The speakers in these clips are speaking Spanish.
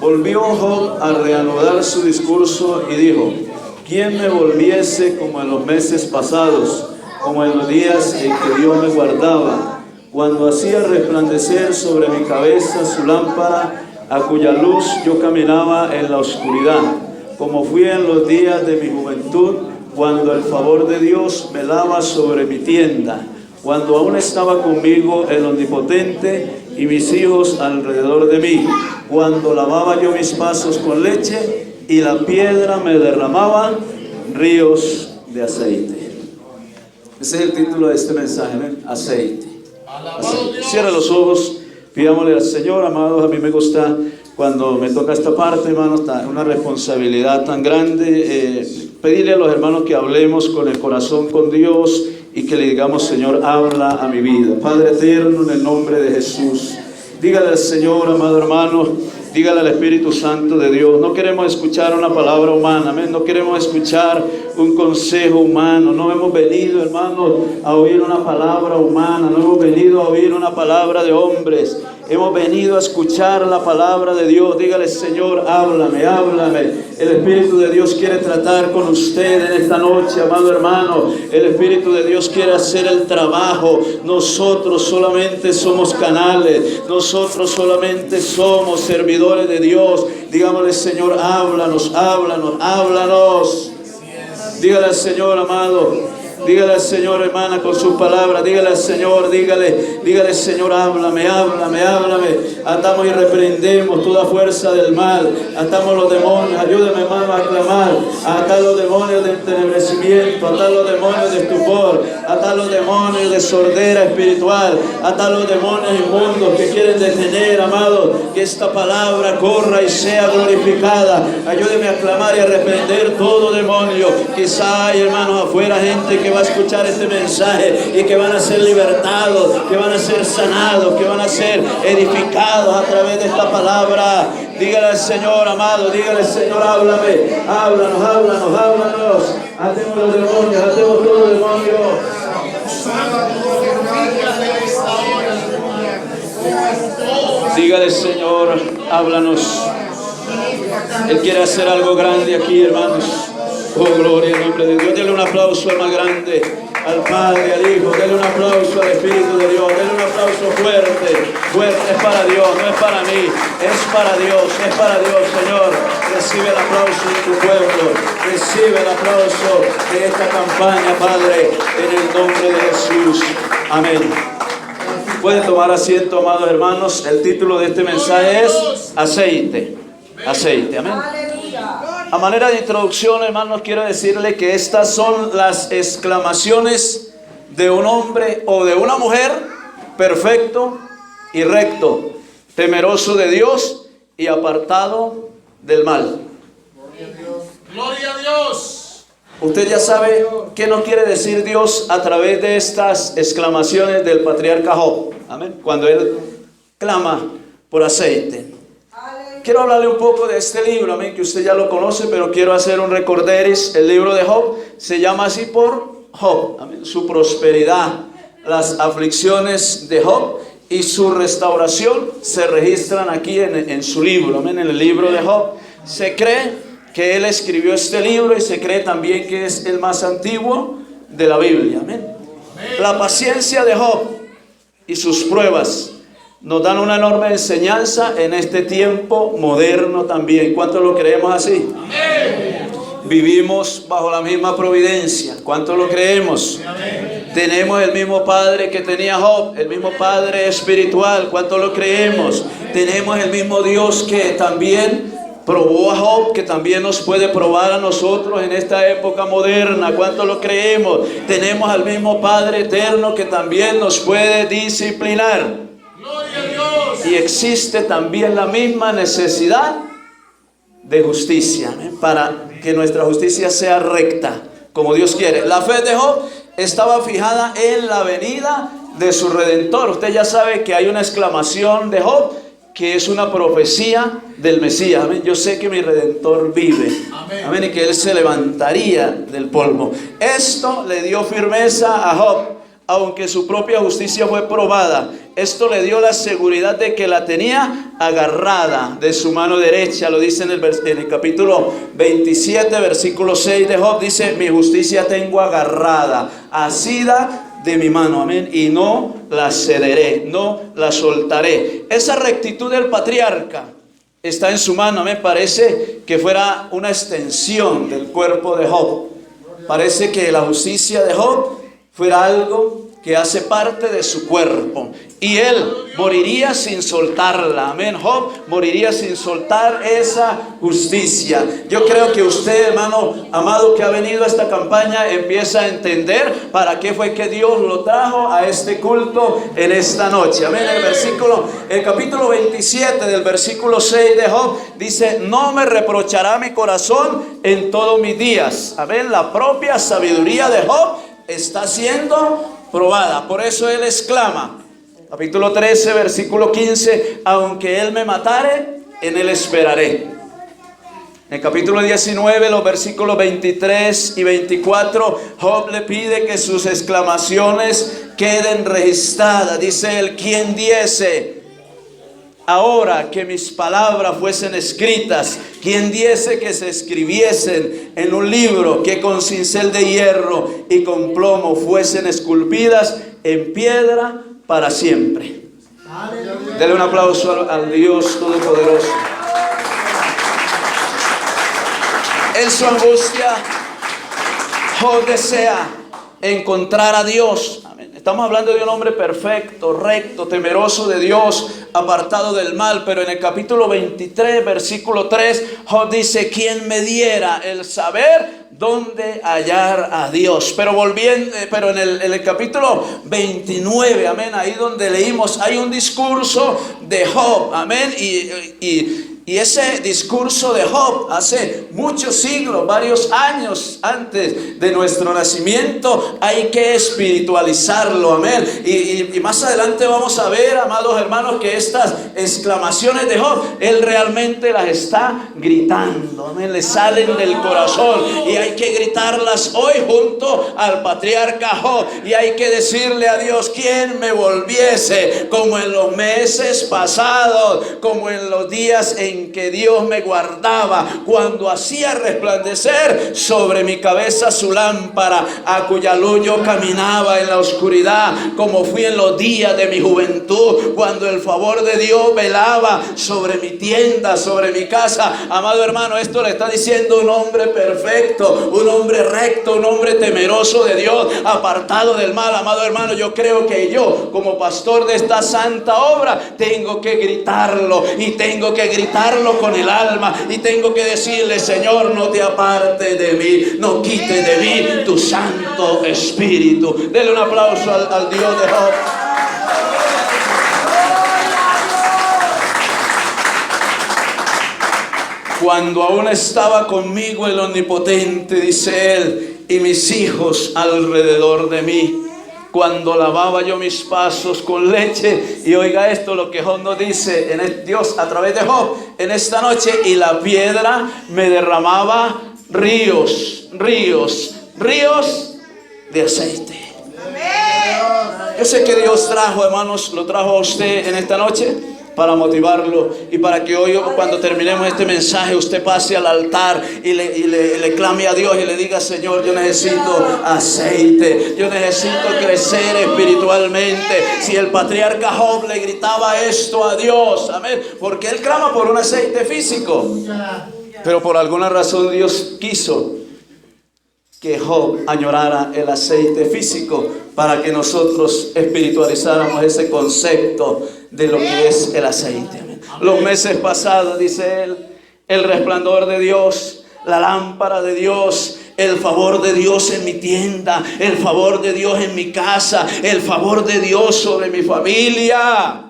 Volvió Job a reanudar su discurso y dijo: ¿Quién me volviese como en los meses pasados, como en los días en que Dios me guardaba, cuando hacía resplandecer sobre mi cabeza su lámpara, a cuya luz yo caminaba en la oscuridad, como fui en los días de mi juventud, cuando el favor de Dios velaba sobre mi tienda, cuando aún estaba conmigo el Omnipotente y mis hijos alrededor de mí, cuando lavaba yo mis pasos con leche y la piedra me derramaba ríos de aceite. Ese es el título de este mensaje, ¿ven? Aceite. Cierra los ojos, pidámosle al Señor. Amados, a mí me gusta cuando me toca esta parte, hermanos, una responsabilidad tan grande, pedirle a los hermanos que hablemos con el corazón con Dios y que le digamos: Señor, habla a mi vida. Padre eterno, en el nombre de Jesús, dígale al Señor, amado hermano, dígale al Espíritu Santo de Dios. No queremos escuchar una palabra humana, amén. No queremos escuchar un consejo humano. No hemos venido, hermanos, a oír una palabra humana. No hemos venido a oír una palabra de hombres. Hemos venido a escuchar la palabra de Dios. Dígale: Señor, háblame, háblame. El Espíritu de Dios quiere tratar con usted en esta noche, amado hermano. El Espíritu de Dios quiere hacer el trabajo. Nosotros solamente somos canales. Nosotros solamente somos servidores de Dios. Dígame: Señor, háblanos, háblanos, háblanos. Dígale al Señor, amado. Dígale al Señor, hermana, con sus palabras. Dígale al Señor, dígale: Señor, háblame, háblame, háblame. Atamos y reprendemos toda fuerza del mal. Atamos los demonios. Ayúdame, hermano, a clamar. Atar los demonios de entenebrecimiento. Atar los demonios de estupor. Atar los demonios de sordera espiritual. Atar los demonios inmundos que quieren detener, amado, que esta palabra corra y sea glorificada. Ayúdeme a clamar y a reprender todo demonio. Quizá hay, hermanos, afuera gente que va a escuchar este mensaje y que van a ser libertados, que van a ser sanados, que van a ser edificados a través de esta palabra. Dígale al Señor, amado, dígale: Señor, háblame, háblanos, háblanos, háblanos. Atemos los demonios, atemos todos los demonios. Dígale: Señor, háblanos. Él quiere hacer algo grande aquí, hermanos. Oh, gloria al nombre de Dios. Denle un aplauso al más grande, al Padre, al Hijo. Denle un aplauso al Espíritu de Dios. Denle un aplauso fuerte, fuerte. Es para Dios, no es para mí. Es para Dios, es para Dios, Señor. Recibe el aplauso de tu pueblo. Recibe el aplauso de esta campaña, Padre, en el nombre de Jesús. Amén. Pueden tomar asiento, amados hermanos. El título de este mensaje es Aceite. Aceite, amén. A manera de introducción, hermanos, quiero decirle que estas son las exclamaciones de un hombre o de una mujer perfecto y recto, temeroso de Dios y apartado del mal. Gloria a Dios. Gloria a Dios. Usted ya sabe qué nos quiere decir Dios a través de estas exclamaciones del patriarca Job. Amén. Cuando él clama por aceite. Quiero hablarle un poco de este libro, amén, que usted ya lo conoce, pero quiero hacer un recorderis. El libro de Job se llama así por Job, amén, su prosperidad, las aflicciones de Job y su restauración se registran aquí en su libro, amén, en el libro de Job. Se cree que él escribió este libro y se cree también que es el más antiguo de la Biblia, amén. La paciencia de Job y sus pruebas nos dan una enorme enseñanza en este tiempo moderno también. ¿Cuántos lo creemos así? Amén. Vivimos bajo la misma providencia. ¿Cuántos lo creemos? Amén. Tenemos el mismo Padre que tenía Job, el mismo Padre espiritual. ¿Cuántos lo creemos? Tenemos el mismo Dios que también probó a Job, que también nos puede probar a nosotros en esta época moderna. ¿Cuántos lo creemos? Tenemos al mismo Padre eterno que también nos puede disciplinar. Gloria a Dios. Y existe también la misma necesidad de justicia, ¿eh? Para que nuestra justicia sea recta, como Dios quiere. La fe de Job estaba fijada en la venida de su Redentor. Usted ya sabe que hay una exclamación de Job que es una profecía del Mesías. Amén. Yo sé que mi Redentor vive. Amén. Amén. Y que Él se levantaría del polvo. Esto le dio firmeza a Job, aunque su propia justicia fue probada. esto le dio la seguridad de que la tenía agarrada de su mano derecha. Lo dice en el capítulo 27, versículo 6 de Job. Dice: mi justicia tengo agarrada, asida de mi mano, amén, y no la cederé, no la soltaré. Esa rectitud del patriarca está en su mano. Me parece que fuera una extensión del cuerpo de Job. Parece que la justicia de Job fuera algo que hace parte de su cuerpo, y él moriría sin soltarla. Amén. Job moriría sin soltar esa justicia. Yo creo que usted, hermano amado, que ha venido a esta campaña, empieza a entender para qué fue que Dios lo trajo a este culto en esta noche. Amén. El capítulo 27 del versículo 6 de Job dice: no me reprochará mi corazón en todos mis días. Amén. La propia sabiduría de Job está siendo probada. Por eso él exclama, capítulo 13, versículo 15: aunque él me matare, en él esperaré. En el capítulo 19, los versículos 23 y 24, Job le pide que sus exclamaciones queden registradas. Dice él: ¿quién diese ahora que mis palabras fuesen escritas? ¿Quién diese que se escribiesen en un libro, que con cincel de hierro y con plomo fuesen esculpidas en piedra para siempre? Dele un aplauso al Dios Todopoderoso. En su angustia, Job desea encontrar a Dios. Estamos hablando de un hombre perfecto, recto, temeroso de Dios, apartado del mal. Pero en el capítulo 23, versículo 3, Job dice: ¿quién me diera el saber dónde hallar a Dios? Pero en el capítulo 29, amén, ahí donde leímos, hay un discurso de Job, amén, y ese discurso de Job hace muchos siglos, varios años antes de nuestro nacimiento, hay que espiritualizarlo, amén. Y más adelante vamos a ver, amados hermanos, que estas exclamaciones de Job, él realmente las está gritando, amén, le salen del corazón, y hay que gritarlas hoy junto al patriarca Job, y hay que decirle a Dios: ¿quién me volviese como en los meses pasados, como en los días en que Dios me guardaba, cuando hacía resplandecer sobre mi cabeza su lámpara, a cuya luz yo caminaba en la oscuridad, como fui en los días de mi juventud, cuando el favor de Dios velaba sobre mi tienda, sobre mi casa? Amado hermano, esto le está diciendo un hombre perfecto, un hombre recto, un hombre temeroso de Dios, apartado del mal. Amado hermano, yo creo que yo, como pastor de esta santa obra, tengo que gritarlo, y tengo que gritarlo con el alma, y tengo que decirle: Señor, no te apartes de mí, no quites de mí tu Santo Espíritu. Dele un aplauso al Dios de Job. Cuando aún estaba conmigo el Omnipotente, dice él, y mis hijos alrededor de mí, cuando lavaba yo mis pasos con leche. Y oiga esto, lo que Job nos dice, Dios a través de Job en esta noche: y la piedra me derramaba ríos de aceite. Yo sé que Dios trajo, hermanos, lo trajo a usted en esta noche para motivarlo, y para que hoy, cuando terminemos este mensaje, usted pase al altar y le clame a Dios y le diga: Señor, yo necesito aceite, yo necesito crecer espiritualmente. Si el patriarca Job le gritaba esto a Dios, amén, porque él clama por un aceite físico, pero por alguna razón Dios quiso que Job añorara el aceite físico, para que nosotros espiritualizáramos ese concepto de lo que es el aceite. Los meses pasados, dice él, el resplandor de Dios, la lámpara de Dios, el favor de Dios en mi tienda, el favor de Dios en mi casa, el favor de Dios sobre mi familia.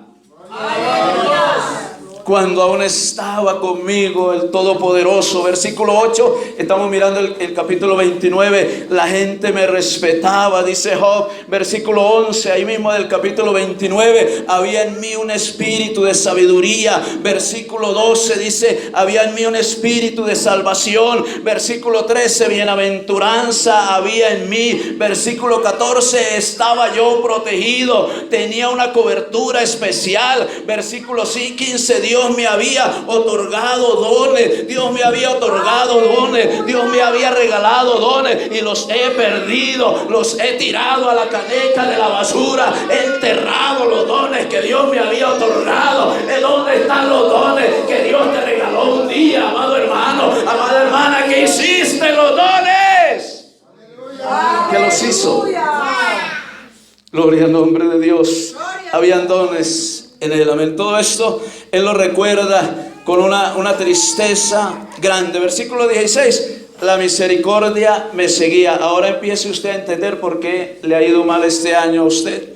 cuando aún estaba conmigo el Todopoderoso. Versículo 8, estamos mirando el capítulo 29. La gente me respetaba, dice Job. Versículo 11, ahí mismo del capítulo 29, había en mí un espíritu de sabiduría. Versículo 12 dice, había en mí un espíritu de salvación. Versículo 13, bienaventuranza había en mí. Versículo 14, estaba yo protegido, tenía una cobertura especial. Versículo 15, Dios me había otorgado dones, Dios me había otorgado dones, Dios me había regalado dones y los he perdido, los he tirado a la caneca de la basura, he enterrado los dones que Dios me había otorgado. ¿Dónde están los dones que Dios te regaló un día, amado hermano, amada hermana? ¿Qué hiciste los dones? ¿Qué los hizo? Gloria al nombre de Dios. Habían dones en él. Amén. Todo esto él lo recuerda con una tristeza grande. Versículo 16, la misericordia me seguía. Ahora empiece usted a entender por qué le ha ido mal este año a usted.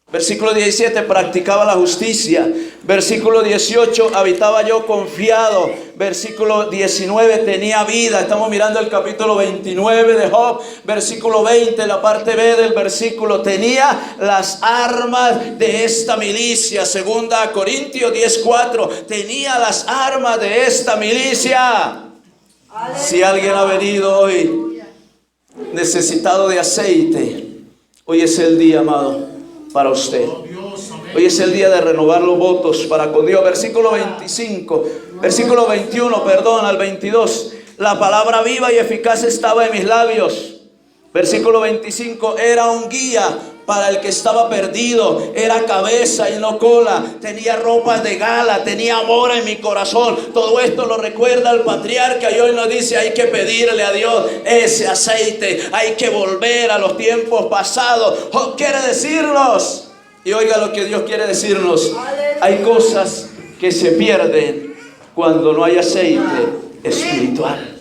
Versículo 17, practicaba la justicia. Versículo 18, habitaba yo confiado. Versículo 19, tenía vida. Estamos mirando el capítulo 29 de Job. Versículo 20, la parte B del versículo, tenía las armas de esta milicia. Segunda Corintios 10:4, tenía las armas de esta milicia. Si alguien ha venido hoy necesitado de aceite, hoy es el día, amado, para usted. Hoy es el día de renovar los votos para con Dios. Versículo 25, versículo 21, perdón, al 22. La palabra viva y eficaz estaba en mis labios. Versículo 25, era un guía para el que estaba perdido, era cabeza y no cola, tenía ropas de gala, tenía amor en mi corazón. Todo esto lo recuerda el patriarca y hoy nos dice, hay que pedirle a Dios ese aceite, hay que volver a los tiempos pasados. Job quiere decirnos, y oiga lo que Dios quiere decirnos, hay cosas que se pierden cuando no hay aceite espiritual.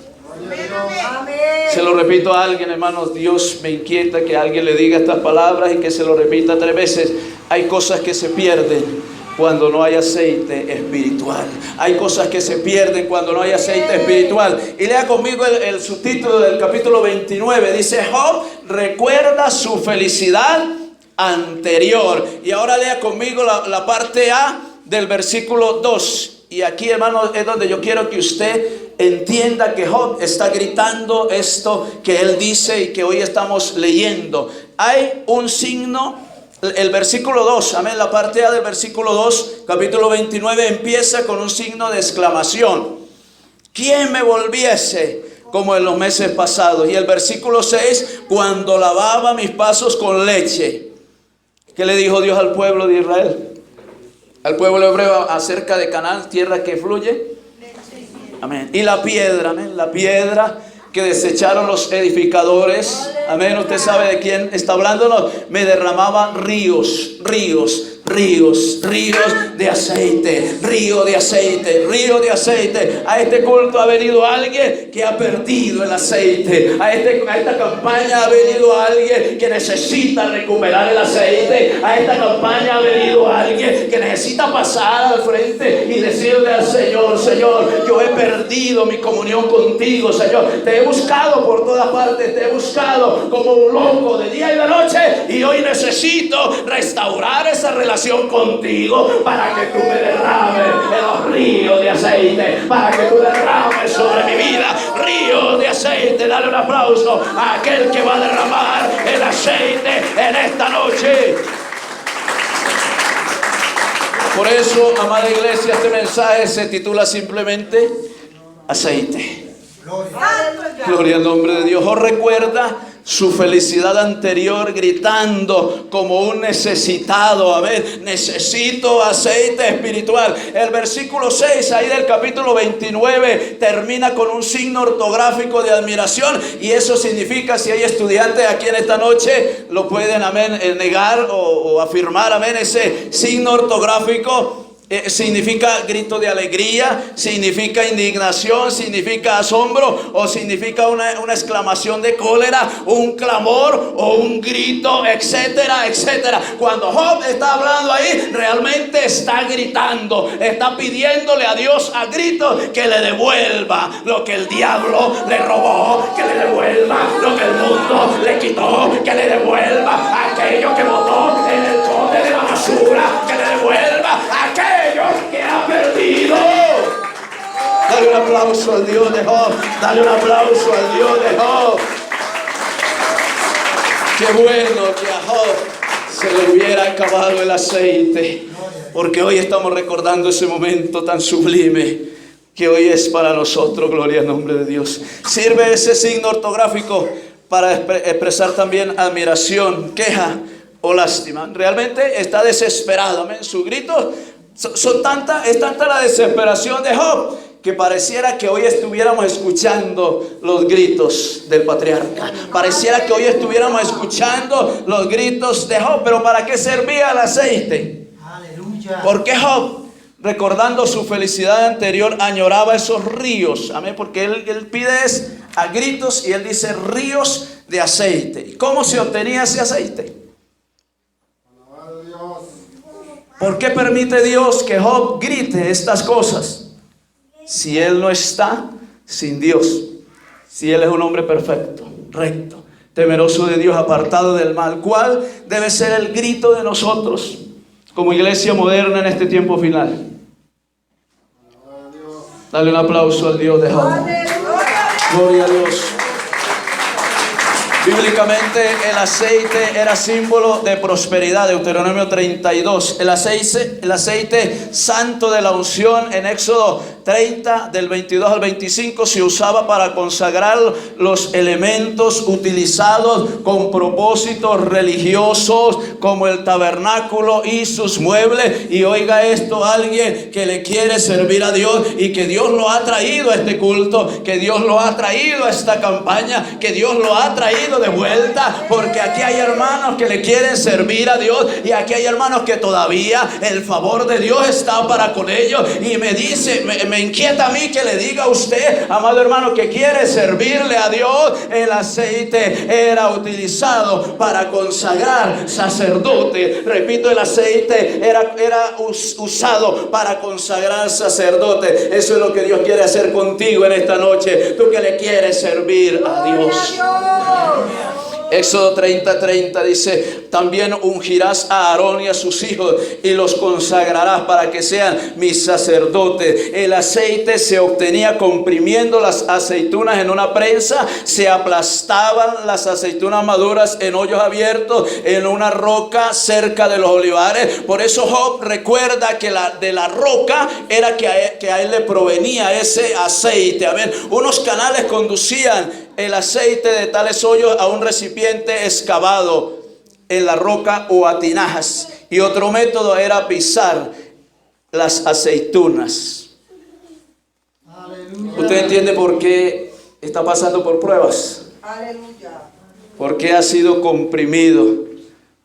Se lo repito a alguien, hermanos, Dios me inquieta que alguien le diga estas palabras y que se lo repita 3 veces. Hay cosas que se pierden cuando no hay aceite espiritual. Hay cosas que se pierden cuando no hay aceite espiritual. Y lea conmigo el subtítulo del capítulo 29. Dice, Job recuerda su felicidad anterior. Y ahora lea conmigo la parte A del versículo 2. Y aquí, hermanos, es donde yo quiero que usted entienda que Job está gritando esto que él dice y que hoy estamos leyendo. Hay un signo, el versículo 2, amén, la parte A del versículo 2, capítulo 29, empieza con un signo de exclamación. ¿Quién me volviese como en los meses pasados? Y el versículo 6, cuando lavaba mis pasos con leche. ¿Qué le dijo Dios al pueblo de Israel? Al pueblo hebreo acerca de Canaán, tierra que fluye. Amén. Y la piedra, amén, la piedra que desecharon los edificadores. Amén. Usted sabe de quién está hablando. Me derramaba ríos de aceite, río de aceite. A este culto ha venido alguien que ha perdido el aceite. A esta campaña ha venido alguien que necesita recuperar el aceite. A esta campaña ha venido alguien que necesita pasar al frente y decirle al Señor, Señor, yo he perdido mi comunión contigo, Señor. Te he buscado por todas partes, te he buscado como un loco de día y de noche, y hoy necesito restaurar esa relación contigo para que tú me derrames en los ríos de aceite, para que tú derrames sobre mi vida ríos de aceite. Dale un aplauso a aquel que va a derramar el aceite en esta noche. Por eso, amada iglesia, este mensaje se titula simplemente aceite. Gloria al nombre de Dios. Os recuerda su felicidad anterior, gritando como un necesitado. A ver, necesito aceite espiritual. El versículo 6 ahí del capítulo 29 termina con un signo ortográfico de admiración, y eso significa, si hay estudiantes aquí en esta noche, lo pueden, amén, negar o afirmar, amén, ese signo ortográfico ¿Significa grito de alegría? ¿Significa indignación? ¿Significa asombro? ¿O significa una exclamación de cólera? ¿Un clamor? ¿O un grito? Etcétera, etcétera. Cuando Job está hablando ahí, realmente está gritando. Está pidiéndole a Dios a gritos que le devuelva lo que el diablo le robó. Que le devuelva lo que el mundo le quitó. Que le devuelva aquello que botó en el bote de la basura. Que le devuelva aquello que ha perdido. Dale un aplauso al Dios de Job. Dale un aplauso al Dios de Job. Qué bueno que a Job se le hubiera acabado el aceite, porque hoy estamos recordando ese momento tan sublime que hoy es para nosotros. Gloria al nombre de Dios. Sirve ese signo ortográfico para expresar también admiración, queja o lástima. Realmente está desesperado. Amén. Sus gritos es tanta la desesperación de Job que pareciera que hoy estuviéramos escuchando los gritos del patriarca. Pareciera que hoy estuviéramos escuchando los gritos de Job. Pero ¿para qué servía el aceite? Aleluya. ¿Por qué Job, recordando su felicidad anterior, añoraba esos ríos? Amén. Porque él pide a gritos y él dice ríos de aceite. ¿Y cómo se obtenía ese aceite? ¿Por qué permite Dios que Job grite estas cosas? Si él no está sin Dios, si él es un hombre perfecto, recto, temeroso de Dios, apartado del mal, ¿cuál debe ser el grito de nosotros como iglesia moderna en este tiempo final? Dale un aplauso al Dios de Job. Gloria a Dios. Bíblicamente el aceite era símbolo de prosperidad. Deuteronomio 32. El aceite santo de la unción en Éxodo 30 del 22 al 25 se usaba para consagrar los elementos utilizados con propósitos religiosos como el tabernáculo y sus muebles. Y oiga esto, alguien que le quiere servir a Dios y que Dios lo ha traído a este culto, que Dios lo ha traído a esta campaña, que Dios lo ha traído de vuelta, porque aquí hay hermanos que le quieren servir a Dios y aquí hay hermanos que todavía el favor de Dios está para con ellos. Y me dice, me inquieta a mí que le diga a usted, amado hermano, que quiere servirle a Dios. El aceite era utilizado para consagrar sacerdote. Repito, el aceite era usado para consagrar sacerdote. Eso es lo que Dios quiere hacer contigo en esta noche. Tú que le quieres servir a Dios. Éxodo 30:30 dice: también ungirás a Aarón y a sus hijos y los consagrarás para que sean mis sacerdotes. El aceite se obtenía comprimiendo las aceitunas en una prensa. Se aplastaban las aceitunas maduras en hoyos abiertos en una roca cerca de los olivares. Por eso Job recuerda que de la roca era que a él le provenía ese aceite. Amén. Unos canales conducían el aceite de tales hoyos a un recipiente excavado en la roca o a tinajas. Y otro método era pisar las aceitunas. Aleluya. ¿Usted entiende por qué está pasando por pruebas? Aleluya. ¿Por qué ha sido comprimido?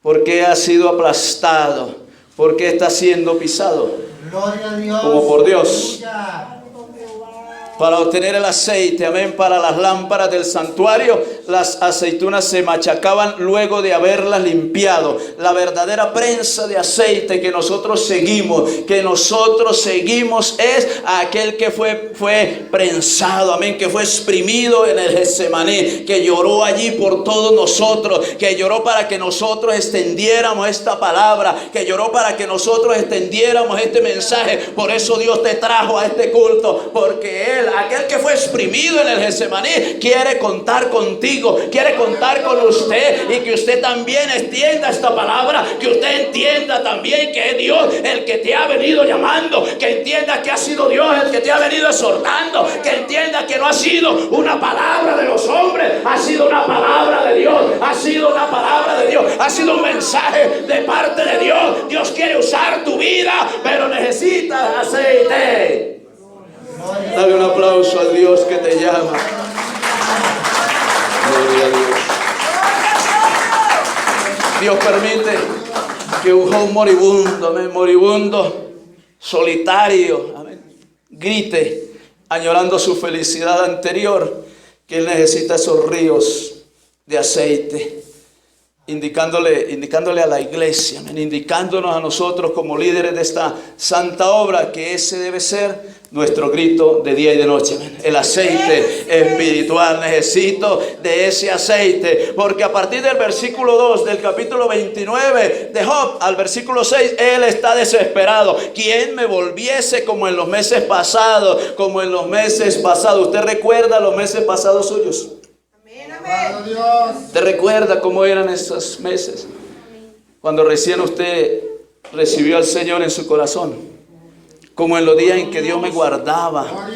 ¿Por qué ha sido aplastado? ¿Por qué está siendo pisado? Gloria a Dios. Como por Dios. Aleluya. Para obtener el aceite, amén, para las lámparas del santuario, las aceitunas se machacaban luego de haberlas limpiado. La verdadera prensa de aceite que nosotros seguimos es aquel que fue prensado, amén, que fue exprimido en el Getsemaní, que lloró allí por todos nosotros, que lloró para que nosotros extendiéramos esta palabra, que lloró para que nosotros extendiéramos este mensaje. Por eso Dios te trajo a este culto, porque Él, aquel que fue exprimido en el Getsemaní, quiere contar contigo, quiere contar con usted, y que usted también extienda esta palabra, que usted entienda también que es Dios el que te ha venido llamando, que entienda que ha sido Dios el que te ha venido exhortando, que entienda que no ha sido una palabra de los hombres, ha sido una palabra de Dios, ha sido una palabra de Dios, ha sido un mensaje de parte de Dios. Dios quiere usar tu vida, pero necesitas aceite. Dale un aplauso al Dios que te llama. Gloria a Dios. Dios permite que un Job moribundo solitario, amén, grite, añorando su felicidad anterior, que él necesita esos ríos de aceite, indicándole a la iglesia, amén, indicándonos a nosotros como líderes de esta santa obra, que ese debe ser nuestro grito de día y de noche, amén. El aceite espiritual, necesito de ese aceite, porque a partir del versículo 2 del capítulo 29 de Job al versículo 6, él está desesperado. ¿Quién me volviese como en los meses pasados? Como en los meses pasados. ¿Usted recuerda los meses pasados suyos? ¿Te recuerda cómo eran esos meses? Cuando recién usted recibió al Señor en su corazón. Como en los días en que Dios me guardaba.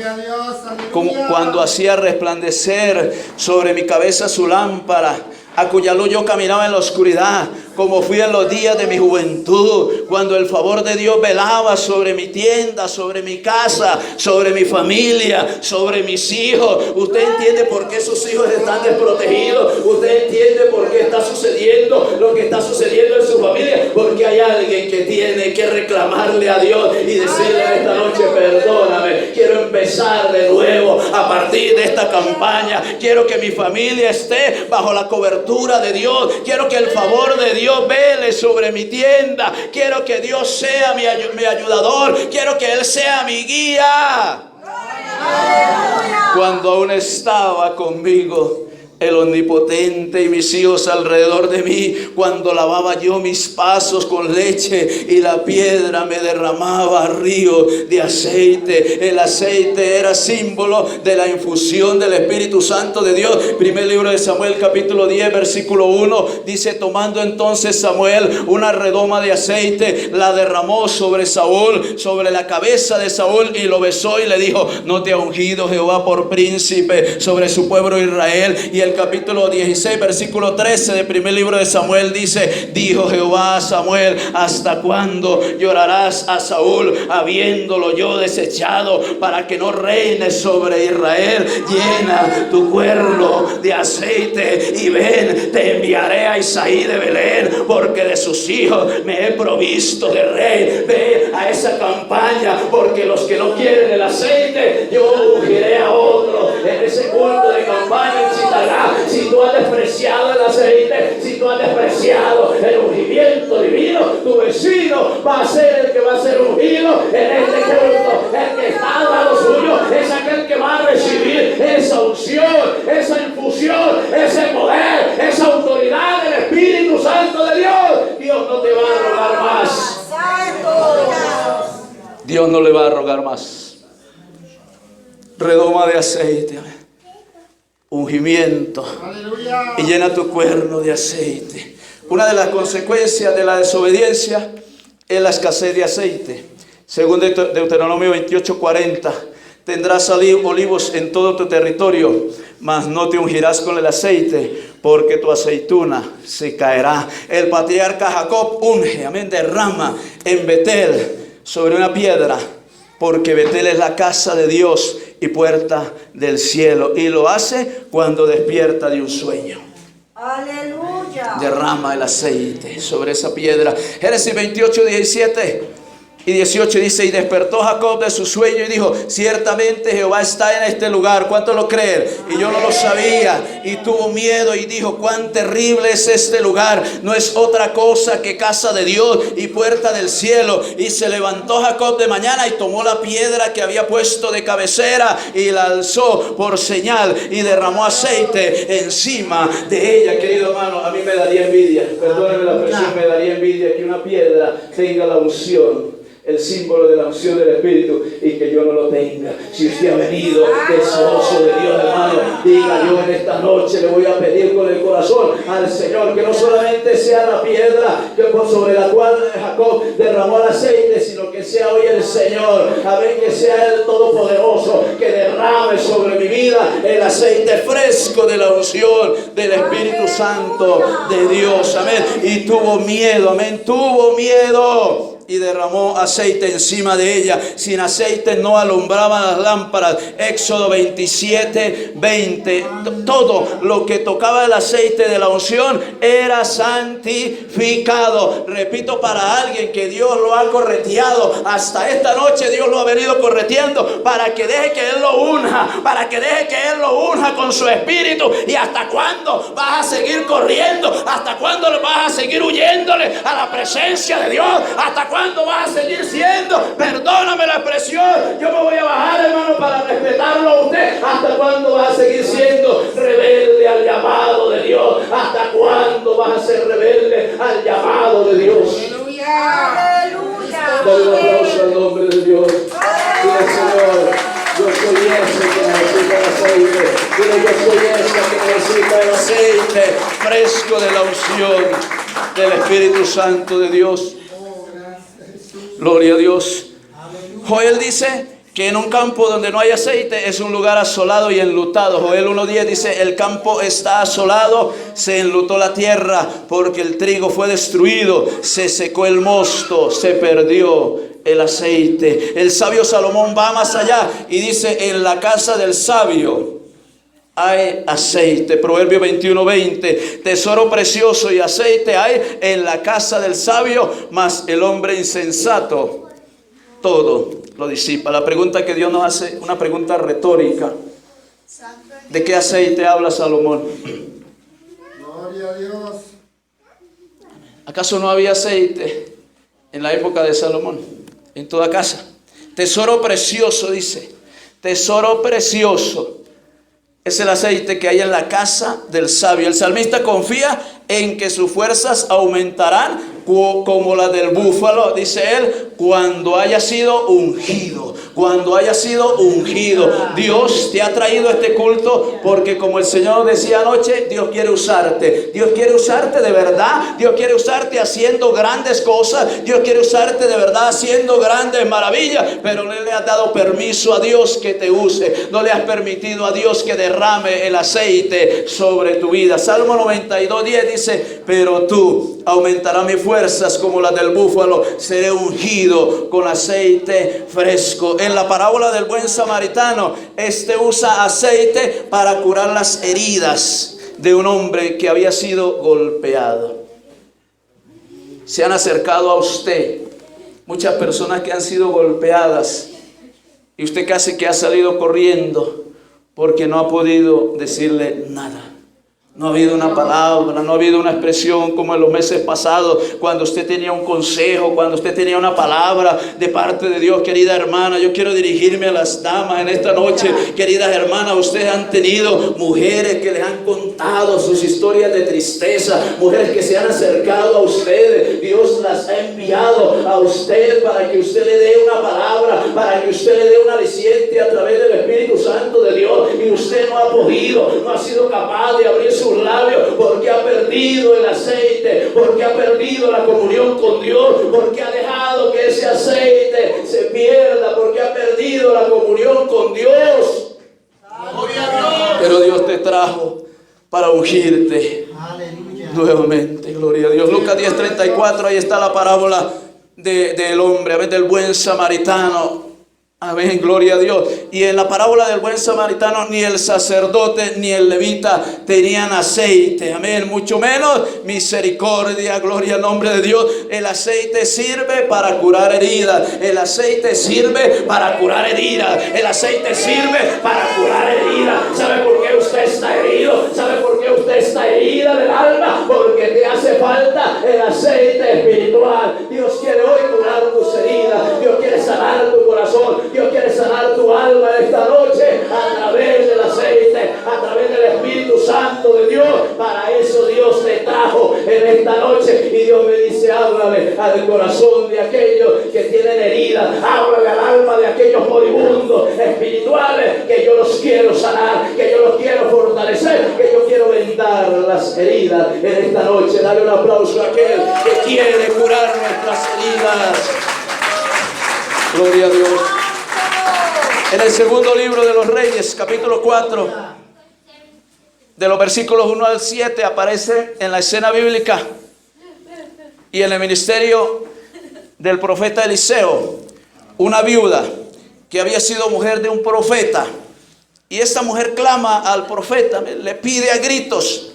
Como cuando hacía resplandecer sobre mi cabeza su lámpara, a cuya luz yo caminaba en la oscuridad. Como fui en los días de mi juventud, cuando el favor de Dios velaba sobre mi tienda, sobre mi casa, sobre mi familia, sobre mis hijos. Usted entiende por qué sus hijos están desprotegidos. Usted entiende por qué está sucediendo lo que está sucediendo en su familia. Porque hay alguien que tiene que reclamarle a Dios y decirle esta noche: perdóname, quiero empezar de nuevo a partir de esta campaña. Quiero que mi familia esté bajo la cobertura de Dios. Quiero que el favor de Dios vele sobre mi tienda. Quiero que Dios sea mi ayudador. Quiero que Él sea mi guía. Cuando aún estaba conmigo el Omnipotente y mis hijos alrededor de mí, cuando lavaba yo mis pasos con leche y la piedra me derramaba río de aceite. El aceite era símbolo de la infusión del Espíritu Santo de Dios. Primer libro de Samuel, capítulo 10, versículo 1, dice: tomando entonces Samuel una redoma de aceite, la derramó sobre Saúl, sobre la cabeza de Saúl, y lo besó y le dijo: ¿no te ha ungido Jehová por príncipe sobre su pueblo Israel? Y el capítulo 16, versículo 13 del primer libro de Samuel dice: dijo Jehová a Samuel: ¿hasta cuándo llorarás a Saúl, habiéndolo yo desechado, para que no reine sobre Israel? Llena tu cuerno de aceite y ven, te enviaré a Isaí de Belén, porque de sus hijos me he provisto de rey. Ve a esa campaña, porque los que no quieren el aceite, yo ungiré a otro. En ese culto de campaña incitará. Si tú has despreciado el aceite, si tú has despreciado el ungimiento divino, tu vecino va a ser el que va a ser ungido en este culto. El que está al lado suyo es aquel que va a recibir esa unción, esa infusión, ese poder, esa autoridad del Espíritu Santo de Dios. Dios no te va a rogar más. Dios no le va a rogar más. Redoma de aceite, ungimiento, y llena tu cuerno de aceite. Una de las consecuencias de la desobediencia es la escasez de aceite. Según Deuteronomio 28:40, tendrás olivos en todo tu territorio, mas no te ungirás con el aceite, porque tu aceituna se caerá. El patriarca Jacob unge, amén, derrama en Betel sobre una piedra, porque Betel es la casa de Dios y puerta del cielo, y lo hace cuando despierta de un sueño. Aleluya. Derrama el aceite sobre esa piedra. Génesis 28:17 y 18 dice: y despertó Jacob de su sueño y dijo: ciertamente Jehová está en este lugar. ¿Cuántos lo creen? Y yo no lo sabía. Y tuvo miedo y dijo: cuán terrible es este lugar. No es otra cosa que casa de Dios y puerta del cielo. Y se levantó Jacob de mañana y tomó la piedra que había puesto de cabecera y la alzó por señal y derramó aceite encima de ella. Querido hermano, a mí me daría envidia, perdóneme la expresión, me daría envidia que una piedra tenga la unción, el símbolo de la unción del Espíritu, y que yo no lo tenga. Si usted ha venido deseoso de Dios, hermano, diga: yo en esta noche le voy a pedir con el corazón al Señor que no solamente sea la piedra sobre la cual Jacob derramó el aceite, sino que sea hoy el Señor, amén, que sea el Todopoderoso, que derrame sobre mi vida el aceite fresco de la unción del Espíritu Santo de Dios, amén. Y tuvo miedo, amén, tuvo miedo. y derramó aceite encima de ella. Sin aceite no alumbraban las lámparas. Éxodo 27, 20. Todo lo que tocaba el aceite de la unción era santificado. Repito, para alguien que Dios lo ha correteado hasta esta noche, Dios lo ha venido correteando para que deje que Él lo unja, para que deje que Él lo unja con su espíritu. ¿Y hasta cuándo vas a seguir corriendo? ¿Hasta cuándo vas a seguir huyéndole a la presencia de Dios? ¿Hasta cuándo vas a seguir siendo, perdóname la expresión, yo me voy a bajar, hermano, para respetarlo a usted? ¿Hasta cuándo vas a seguir siendo rebelde al llamado de Dios? ¿Hasta cuándo vas a ser rebelde al llamado de Dios? Aleluya. Dale un aplauso al nombre de Dios. Dile, Señor, yo soy ese que necesita el aceite. Dile, yo soy ese que necesita el aceite fresco de la unción del Espíritu Santo de Dios. Gloria a Dios. Joel dice que en un campo donde no hay aceite es un lugar asolado y enlutado. Joel 1:10 dice: el campo está asolado, se enlutó la tierra, porque el trigo fue destruido, se secó el mosto, se perdió el aceite. El sabio Salomón va más allá y dice: en la casa del sabio hay aceite. Proverbio 21:20. Tesoro precioso y aceite hay en la casa del sabio, mas el hombre insensato todo lo disipa. La pregunta que Dios nos hace, una pregunta retórica: ¿de qué aceite habla Salomón? Gloria a Dios. ¿Acaso no había aceite en la época de Salomón? En toda casa. Tesoro precioso, dice. Tesoro precioso es el aceite que hay en la casa del sabio. El salmista confía en que sus fuerzas aumentarán como la del búfalo, dice él, cuando haya sido ungido. Cuando haya sido ungido. Dios te ha traído este culto porque, como el Señor decía anoche, Dios quiere usarte. Dios quiere usarte de verdad. Dios quiere usarte haciendo grandes cosas. Dios quiere usarte de verdad haciendo grandes maravillas. Pero no le has dado permiso a Dios que te use. No le has permitido a Dios que derrame el aceite sobre tu vida. Salmo 92:10 dice: pero tú aumentarás mis fuerzas como las del búfalo, seré ungido con aceite fresco. En la parábola del buen samaritano, usa aceite para curar las heridas de un hombre que había sido golpeado. Se han acercado a usted muchas personas que han sido golpeadas y usted casi que ha salido corriendo porque no ha podido decirle nada. No ha habido una palabra, no ha habido una expresión como en los meses pasados, cuando usted tenía un consejo, cuando usted tenía una palabra de parte de Dios. Querida hermana, yo quiero dirigirme a las damas en esta noche. Queridas hermanas, ustedes han tenido mujeres que les han contado sus historias de tristeza, mujeres que se han acercado a ustedes. Dios las ha enviado a usted para que usted le dé una palabra, para que usted le dé un aliciente a través del Espíritu Santo de Dios, y usted no ha podido, no ha sido capaz de abrir sus labios porque ha perdido el aceite, porque ha perdido la comunión con Dios, porque ha dejado que ese aceite se pierda, porque ha perdido la comunión con Dios. Pero Dios te trajo para ungirte nuevamente. Gloria a Dios. Lucas 10:34, ahí está la parábola del hombre, a ver, del buen samaritano. Amén, gloria a Dios. Y en la parábola del buen samaritano, ni el sacerdote ni el levita tenían aceite. Amén, mucho menos misericordia. Gloria al nombre de Dios. El aceite sirve para curar heridas. El aceite sirve para curar heridas. El aceite sirve para curar heridas. ¿Sabe por qué usted está herido? ¿Sabe por qué usted está herida del alma? Porque te hace falta el aceite espiritual. Dios quiere hoy curar tus heridas. Dios quiere sanar tu corazón. Dios quiere sanar tu alma en esta noche a través del aceite, a través del Espíritu Santo de Dios. Para eso Dios te trajo en esta noche. Y Dios me dice: háblale al corazón de aquellos que tienen heridas. Háblale al alma de aquellos moribundos espirituales, que yo los quiero sanar, que yo los quiero fortalecer, que yo quiero vendar las heridas en esta noche. Dale un aplauso a aquel que quiere curar nuestras heridas. Gloria a Dios. En el segundo libro de los Reyes, capítulo 4, de los versículos 1 al 7, aparece en la escena bíblica y en el ministerio del profeta Eliseo, una viuda que había sido mujer de un profeta. Y esta mujer clama al profeta, le pide a gritos.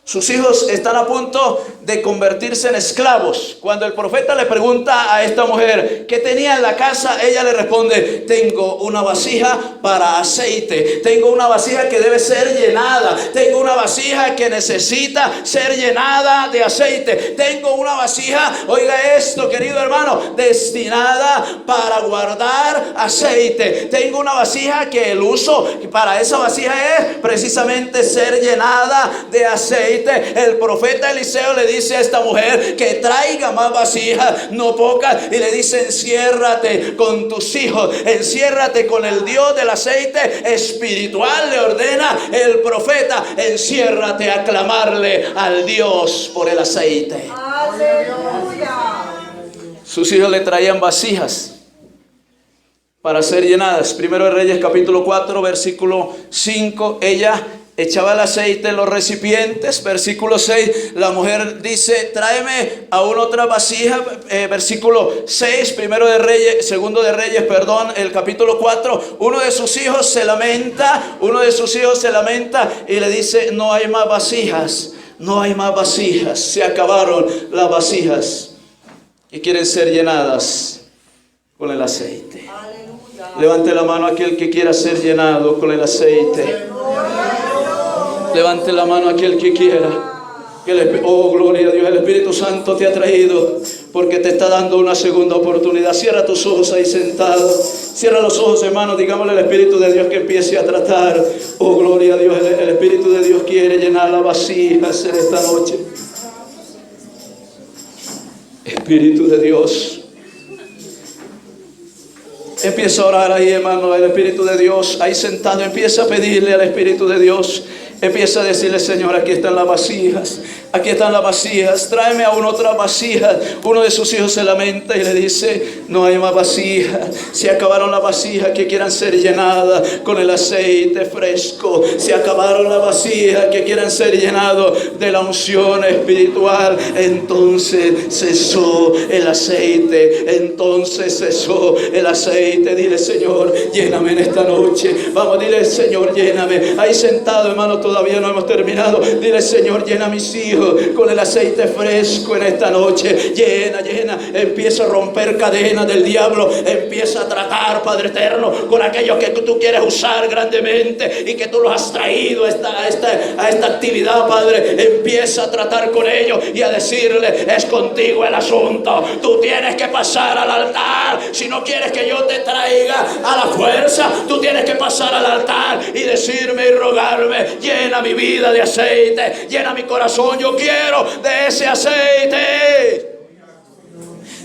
Sus hijos están a punto de convertirse en esclavos. Cuando el profeta le pregunta a esta mujer qué tenía en la casa, ella le responde: tengo una vasija para aceite, tengo una vasija que debe ser llenada, tengo una vasija que necesita ser llenada de aceite, tengo una vasija, oiga esto querido hermano, destinada para guardar aceite, tengo una vasija que el uso para esa vasija es precisamente ser llenada de aceite. El profeta Eliseo le dice a esta mujer que traiga más vasijas, no pocas, y le dice: enciérrate con tus hijos, enciérrate con el Dios del aceite espiritual. Le ordena el profeta: enciérrate a clamarle al Dios por el aceite. Aleluya. Sus hijos le traían vasijas para ser llenadas. Primero de Reyes capítulo 4 versículo 5, ella echaba el aceite en los recipientes. Versículo 6, la mujer dice: tráeme aún otra vasija. Versículo 6, segundo de Reyes, el capítulo 4. Uno de sus hijos se lamenta y le dice: no hay más vasijas, no hay más vasijas, se acabaron las vasijas que quieren ser llenadas con el aceite. Aleluya. Levante la mano aquel que quiera ser llenado con el aceite. Levante la mano aquel que quiera. Oh, gloria a Dios, el Espíritu Santo te ha traído porque te está dando una segunda oportunidad. Cierra tus ojos ahí sentado. Cierra los ojos, hermano. Digámosle al Espíritu de Dios que empiece a tratar. Oh, gloria a Dios, el Espíritu de Dios quiere llenar las vasijas en esta noche. Espíritu de Dios, empieza a orar ahí, hermano. El Espíritu de Dios ahí sentado, empieza a pedirle al Espíritu de Dios. Empieza a decirle: Señor, aquí están las vasijas, aquí están las vasijas, tráeme aún otra vasija. Uno de sus hijos se lamenta y le dice: no hay más vasijas, se acabaron las vasijas que quieran ser llenadas con el aceite fresco, se acabaron las vasijas que quieran ser llenadas de la unción espiritual. Entonces cesó el aceite, Dile: Señor, lléname en esta noche. Vamos, dile: Señor, lléname. Ahí sentado, hermano, todavía no hemos terminado. Dile: Señor, llena a mis hijos con el aceite fresco en esta noche. Llena. Empieza a romper cadenas del diablo. Empieza a tratar, Padre eterno, con aquellos que tú quieres usar grandemente y que tú los has traído a esta actividad, Padre. Empieza a tratar con ellos y a decirle: es contigo el asunto. Tú tienes que pasar al altar. Si no quieres que yo te traiga a la fuerza, tú tienes que pasar al altar y decirme y rogarme: llena mi vida de aceite, llena mi corazón, yo quiero de ese aceite.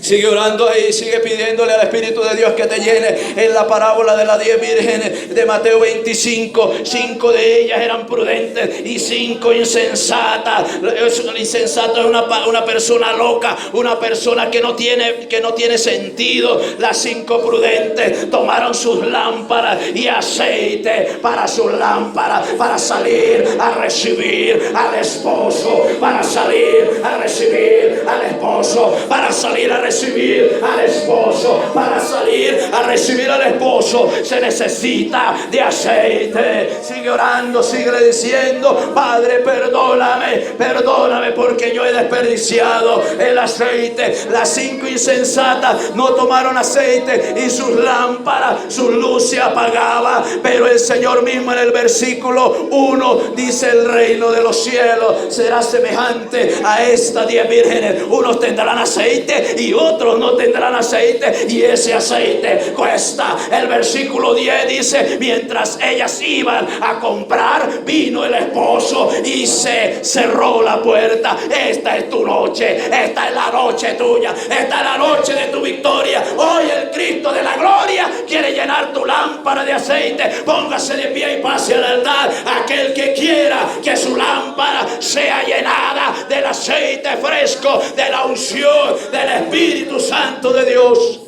Sigue orando ahí, sigue pidiéndole al Espíritu de Dios que te llene. En la parábola de las 10 vírgenes de Mateo 25, 5 de ellas eran prudentes y 5 insensatas. Un insensato es una persona loca, una persona que no tiene sentido. Las 5 prudentes tomaron sus lámparas y aceite para sus lámparas, para salir a recibir al esposo, para salir a recibir al esposo, para salir a recibir al esposo, para salir a recibir al esposo se necesita de aceite. Sigue orando, sigue diciendo: Padre, perdóname porque yo he desperdiciado el aceite. Las 5 insensatas no tomaron aceite y sus lámparas, su luz se apagaba, pero el Señor mismo en el versículo 1 dice: el reino de los cielos será semejante a estas 10 vírgenes. Unos tendrán aceite y otros no tendrán aceite, y ese aceite cuesta. El versículo 10 dice: mientras ellas iban a comprar, vino el esposo y se cerró la puerta. Esta es tu noche, esta es la noche tuya, esta es la noche de tu victoria. Hoy el Cristo de la gloria quiere llenar tu lámpara de aceite. Póngase de pie y pase al altar aquel que quiera que su lámpara sea llenada del aceite fresco, de la unción del Espíritu Santo de Dios.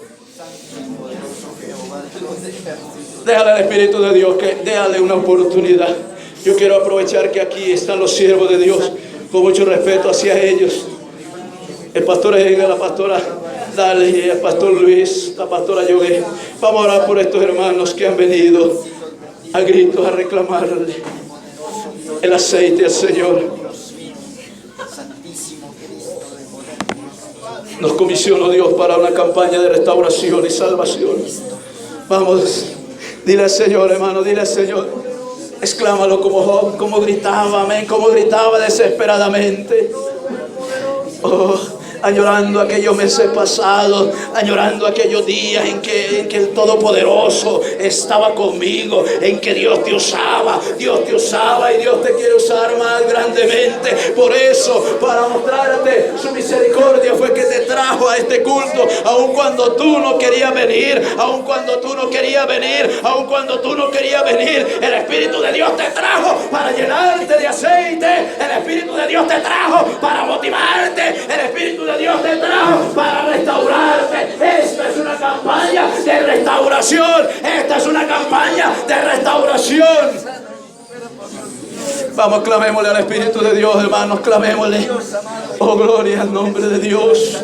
Déjale al Espíritu de Dios que déjale una oportunidad. Yo quiero aprovechar que aquí están los siervos de Dios, con mucho respeto hacia ellos. El pastor Edgar, la pastora Dale, Pastor Luis, la pastora Joé. Vamos a orar por estos hermanos que han venido a gritos a reclamarle el aceite al Señor. Nos comisionó Dios para una campaña de restauración y salvación. Vamos, dile al Señor, hermano, dile al Señor. Exclámalo como Job, como gritaba, amén, como gritaba desesperadamente. Oh, añorando aquellos meses pasados, añorando aquellos días en que el Todopoderoso estaba conmigo, en que Dios te usaba y Dios te quiere usar más grandemente. Por eso, para mostrarte su misericordia, fue que te trajo a este culto, aun cuando tú no querías venir, aun cuando tú no querías venir, aun cuando tú no querías venir. El Espíritu de Dios te trajo para llenarte de aceite, el Espíritu de Dios te trajo para motivarte, el Espíritu de Dios te trajo para restaurarte. Esta es una campaña de restauración. Esta es una campaña de restauración. Vamos, clamémosle al Espíritu de Dios, hermanos, clamémosle. Oh, gloria al nombre de Dios.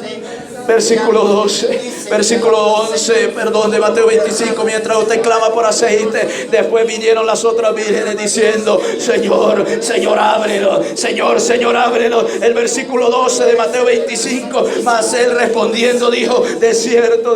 Versículo 12, versículo 11, perdón, de Mateo 25. Mientras usted clama por aceite, después vinieron las otras vírgenes diciendo: Señor, Señor, ábrelo. Señor, Señor, ábrelo. El versículo 12 de Mateo 25. Mas él respondiendo dijo: de cierto,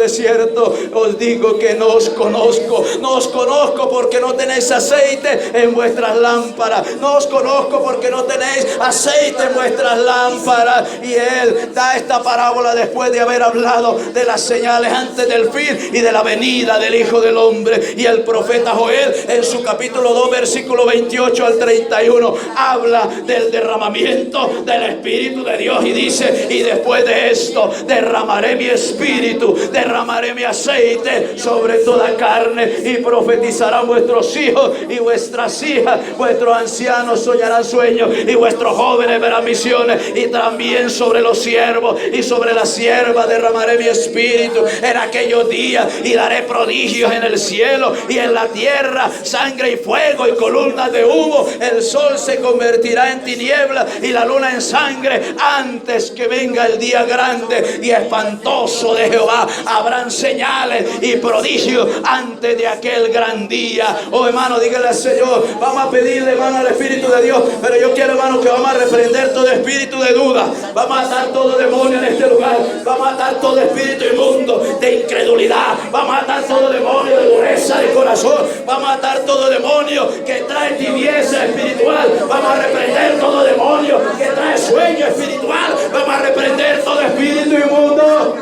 os digo que no os conozco. No os conozco porque no tenéis aceite en vuestras lámparas. No os conozco porque no tenéis aceite en vuestras lámparas. Y él da esta parábola después de haber hablado de las señales antes del fin y de la venida del Hijo del Hombre. Y el profeta Joel, en su capítulo 2, versículo 28 al 31, habla del derramamiento del Espíritu de Dios y dice: y después de esto derramaré mi espíritu, derramaré mi aceite sobre toda carne, y profetizarán vuestros hijos y vuestras hijas, vuestros ancianos soñarán sueños, y vuestros jóvenes verán visiones, y también sobre los siervos y sobre las siervas derramaré mi espíritu en aquellos días, y daré prodigios en el cielo y en la tierra, sangre y fuego y columnas de humo. El sol se convertirá en tinieblas y la luna en sangre antes que venga el día grande y espantoso de Jehová. Habrán señales y prodigios antes de aquel gran día. Oh, hermano, dígale al Señor, vamos a pedirle, hermano, al Espíritu de Dios. Pero yo quiero, hermano, que vamos a reprender todo espíritu de duda. Vamos a atar todo demonio en este lugar. Vamos a atar todo espíritu inmundo de incredulidad. Vamos a atar todo demonio de dureza de corazón. Vamos a atar todo demonio que trae tibieza espiritual. Vamos a reprender todo demonio que trae sueño espiritual. Vamos a reprender todo espíritu inmundo.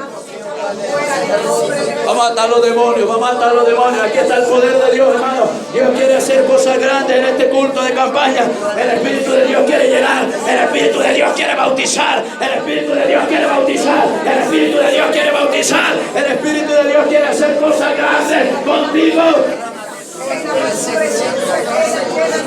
Vamos a atar los demonios, vamos a atar los demonios. Aquí está el poder de Dios, hermano. Dios quiere hacer cosas grandes en este culto de campaña. El Espíritu de Dios quiere llenar. El Espíritu de Dios quiere bautizar. El Espíritu de Dios quiere bautizar. El Espíritu de Dios quiere bautizar. El Espíritu de Dios quiere hacer cosas grandes contigo.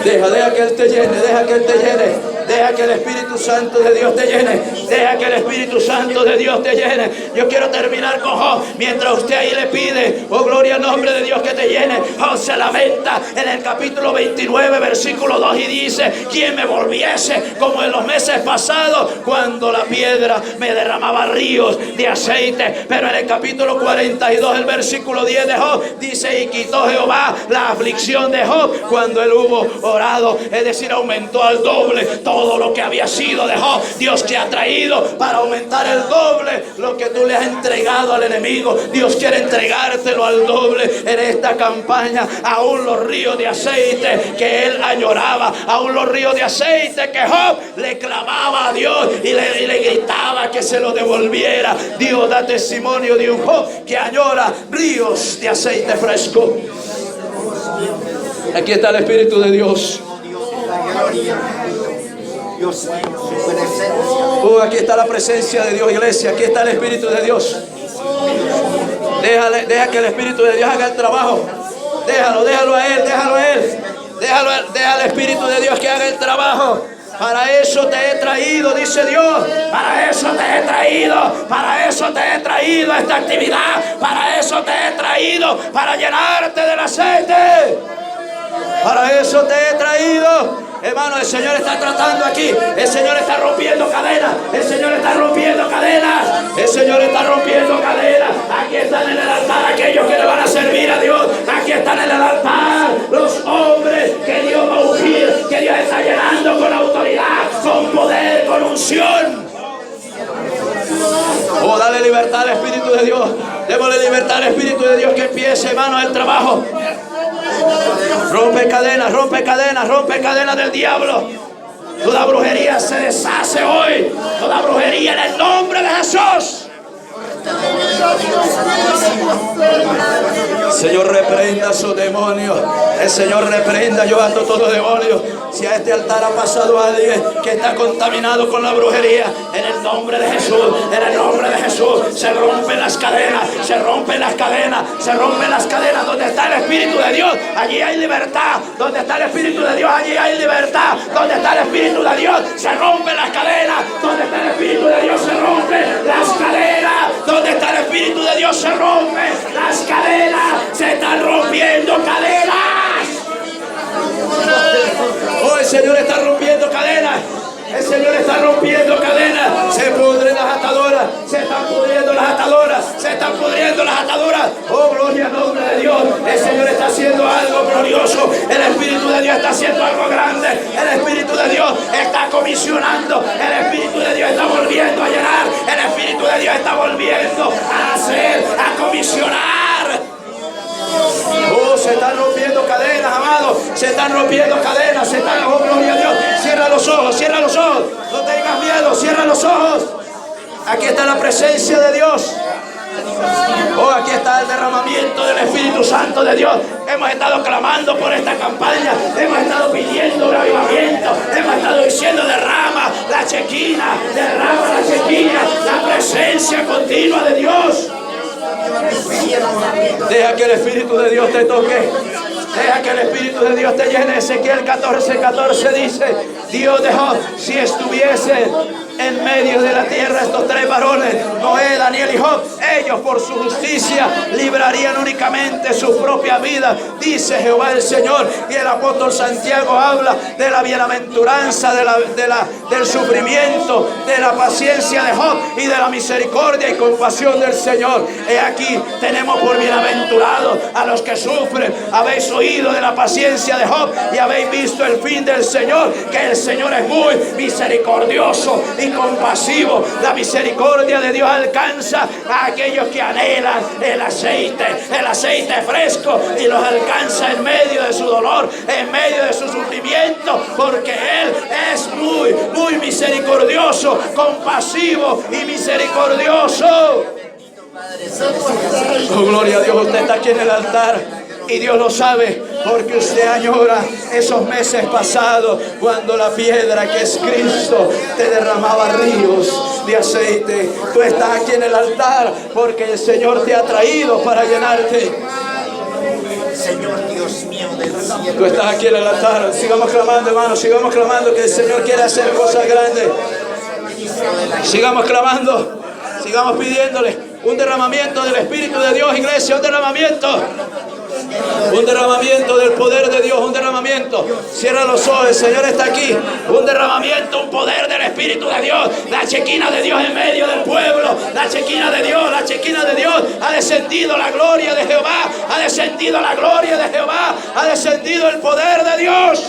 Deja que Él te llene, deja que Él te llene. Deja que el Espíritu Santo de Dios te llene. Deja que el Espíritu Santo de Dios te llene. Yo quiero terminar con Job. Mientras usted ahí le pide, oh, gloria al nombre de Dios, que te llene. Job se lamenta en el capítulo 29, versículo 2, y dice: ¿quién me volviese como en los meses pasados, cuando la piedra me derramaba ríos de aceite? Pero en el capítulo 42, el versículo 10 de Job, dice: y quitó Jehová la aflicción de Job cuando él hubo orado. Es decir, aumentó al doble todo lo que había sido de Job. Dios te ha traído para aumentar el doble lo que tú le has entregado al enemigo. Dios quiere entregártelo al doble en esta campaña. Aún los ríos de aceite que él añoraba, aún los ríos de aceite que Job le clamaba a Dios y le gritaba que se lo devolviera. Dios da testimonio de un Job que añora ríos de aceite fresco. Aquí está el Espíritu de Dios. Aquí está la presencia de Dios, iglesia. Aquí está el Espíritu de Dios. Deja que el Espíritu de Dios haga el trabajo. Déjalo a Él. Deja al Espíritu de Dios que haga el trabajo. Para eso te he traído, dice Dios. Para eso te he traído. Para eso te he traído a esta actividad. Para eso te he traído. Para llenarte del aceite. Para eso te he traído. Hermano, el Señor está tratando aquí. El Señor está rompiendo cadenas. El Señor está rompiendo cadenas. El Señor está rompiendo cadenas. Aquí están en el altar aquellos que le van a servir a Dios. Aquí están en el altar los hombres que Dios va a ungir, que Dios está llenando con autoridad, con poder, con unción. Oh, dale libertad al Espíritu de Dios. Démosle libertad al Espíritu de Dios, que empiece, hermano, el trabajo. Rompe cadenas, rompe cadenas, rompe cadenas del diablo. Toda brujería se deshace hoy. Toda brujería en el nombre de Jesús. El Señor reprenda a sus demonios. El Señor reprenda, yo ato todo demonio. Si a este altar ha pasado alguien que está contaminado con la brujería, en el nombre de Jesús, en el nombre de Jesús, se rompen las cadenas, se rompen las cadenas, se rompen las cadenas. Donde está el Espíritu de Dios, allí hay libertad. Donde está el Espíritu de Dios, allí hay libertad. Donde está el Espíritu de Dios, se rompen las cadenas. Donde está el Espíritu de Dios, se rompen las cadenas. Donde está el Espíritu de Dios, se rompen las cadenas. Se están rompiendo cadenas. Oh, el Señor está rompiendo cadenas. El Señor está rompiendo cadenas. Se pudren las ataduras. Se están pudriendo las ataduras. Se están pudriendo las ataduras. Oh, gloria al nombre de Dios. El Señor está haciendo algo glorioso. El Espíritu de Dios está haciendo algo grande. El Espíritu de Dios está comisionando. El Espíritu de Dios está volviendo a llenar. El Espíritu de Dios está volviendo a hacer, a comisionar. Oh, se están rompiendo cadenas, amados. Se están rompiendo cadenas. Se están, oh, gloria a Dios. Cierra los ojos, cierra los ojos. No tengas miedo, cierra los ojos. Aquí está la presencia de Dios. Oh, aquí está el derramamiento del Espíritu Santo de Dios. Hemos estado clamando por esta campaña. Hemos estado pidiendo un avivamiento. Hemos estado diciendo: derrama la chequina, derrama la chequina. La presencia continua de Dios. Deja que el Espíritu de Dios te toque. Deja que el Espíritu de Dios te llene. Ezequiel 14:14 dice: Dios dejó, si estuviese en medio de la tierra estos tres varones, Noé, Daniel y Job, ellos por su justicia librarían únicamente su propia vida, dice Jehová el Señor. Y el apóstol Santiago habla de la bienaventuranza, del sufrimiento, de la paciencia de Job y de la misericordia y compasión del Señor. He aquí, tenemos por bienaventurados a los que sufren. Habéis oído de la paciencia de Job y habéis visto el fin del Señor, que el Señor es muy misericordioso y compasivo. La misericordia de Dios alcanza a aquellos que anhelan el aceite fresco, y los alcanza en medio de su dolor, en medio de su sufrimiento, porque Él es muy, muy misericordioso, compasivo y misericordioso. Oh, gloria a Dios. Usted está aquí en el altar y Dios lo sabe, porque usted añora esos meses pasados cuando la piedra que es Cristo te derramaba ríos de aceite. Tú estás aquí en el altar porque el Señor te ha traído para llenarte. Señor Dios mío del cielo. Tú estás aquí en el altar. Sigamos clamando, hermanos. Sigamos clamando, que el Señor quiere hacer cosas grandes. Sigamos clamando. Sigamos pidiéndole un derramamiento del Espíritu de Dios, iglesia. Un derramamiento. Un derramamiento del poder de Dios, un derramamiento. Cierra los ojos, el Señor está aquí. Un derramamiento, un poder del Espíritu de Dios. La chequina de Dios en medio del pueblo. La chequina de Dios, la chequina de Dios. Ha descendido la gloria de Jehová. Ha descendido la gloria de Jehová. Ha descendido el poder de Dios.